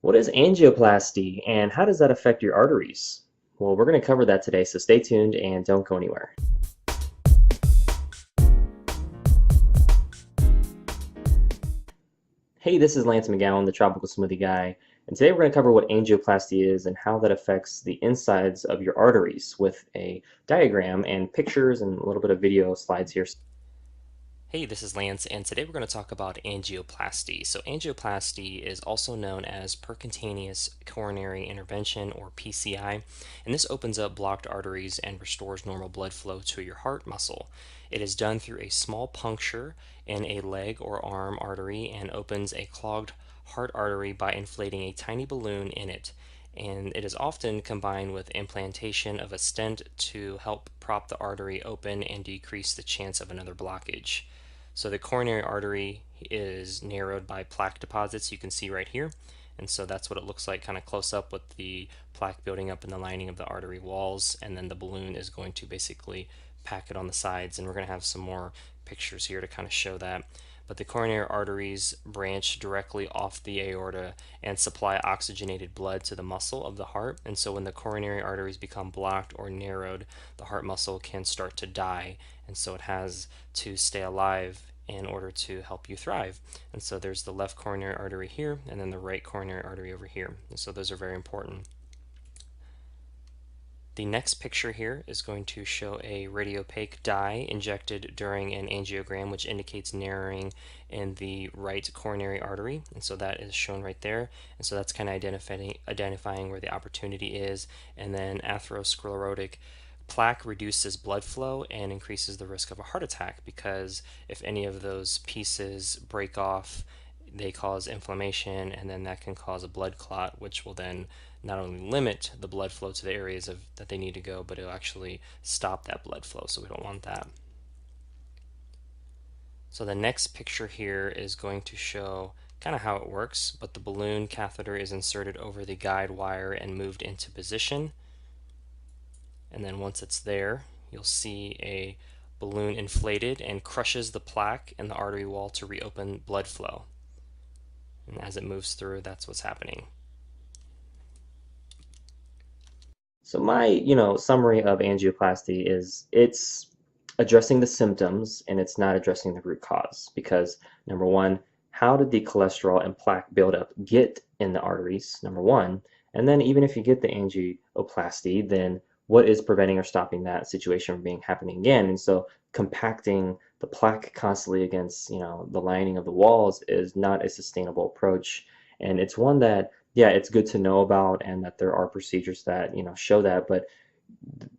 What is angioplasty and how does that affect your arteries? Well, we're going to cover that today, so stay tuned and don't go anywhere. Hey, this is Lance McGowan, the Tropical Smoothie Guy, and today we're going to cover what angioplasty is and how that affects the insides of your arteries with a diagram and pictures and a little bit of video slides here. Hey, this is Lance, and today we're going to talk about angioplasty. So, angioplasty is also known as percutaneous coronary intervention, or PCI, and this opens up blocked arteries and restores normal blood flow to your heart muscle. It is done through a small puncture in a leg or arm artery and opens a clogged heart artery by inflating a tiny balloon in it. And it is often combined with implantation of a stent to help prop the artery open and decrease the chance of another blockage. So the coronary artery is narrowed by plaque deposits, you can see right here. And so that's what it looks like kind of close up with the plaque building up in the lining of the artery walls. And then the balloon is going to basically pack it on the sides. And we're going to have some more pictures here to kind of show that. But the coronary arteries branch directly off the aorta and supply oxygenated blood to the muscle of the heart. And so when the coronary arteries become blocked or narrowed, the heart muscle can start to die. And so it has to stay alive in order to help you thrive. And so there's the left coronary artery here and then the right coronary artery over here. And so those are very important. The next picture here is going to show a radiopaque dye injected during an angiogram, which indicates narrowing in the right coronary artery. And so that is shown right there. And so that's kind of identifying where the opportunity is. And then atherosclerotic plaque reduces blood flow and increases the risk of a heart attack, because if any of those pieces break off, they cause inflammation, and then that can cause a blood clot, which will then not only limit the blood flow to the areas that they need to go, but it'll actually stop that blood flow, so we don't want that. So the next picture here is going to show kind of how it works, but the balloon catheter is inserted over the guide wire and moved into position. And then once it's there, you'll see a balloon inflated and crushes the plaque in the artery wall to reopen blood flow. And as it moves through, that's what's happening. So my, summary of angioplasty is it's addressing the symptoms and it's not addressing the root cause because number one, how did the cholesterol and plaque buildup get in the arteries, number one, and then even if you get the angioplasty, then what is preventing or stopping that situation from being happening again? And so compacting the plaque constantly against, the lining of the walls is not a sustainable approach. And it's one that, yeah, it's good to know about and that there are procedures that, show that, but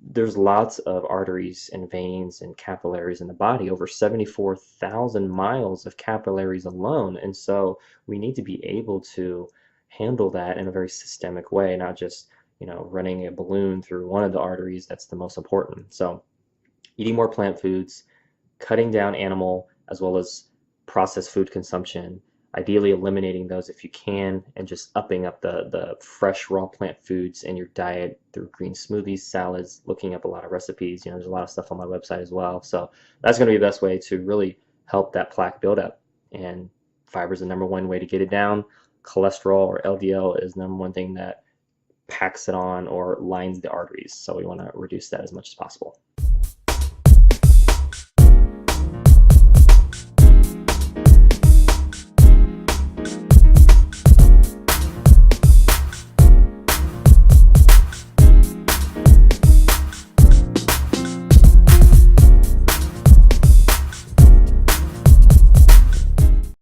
there's lots of arteries and veins and capillaries in the body, over 74,000 miles of capillaries alone. And so we need to be able to handle that in a very systemic way, not just, running a balloon through one of the arteries. That's the most important. So eating more plant foods, cutting down animal as well as processed food consumption, ideally eliminating those if you can, and just upping up the fresh raw plant foods in your diet through green smoothies, salads, looking up a lot of recipes. There's a lot of stuff on my website as well. So that's going to be the best way to really help that plaque build up. And fiber is the number one way to get it down. Cholesterol or LDL is the number one thing that packs it on or lines the arteries. So we want to reduce that as much as possible.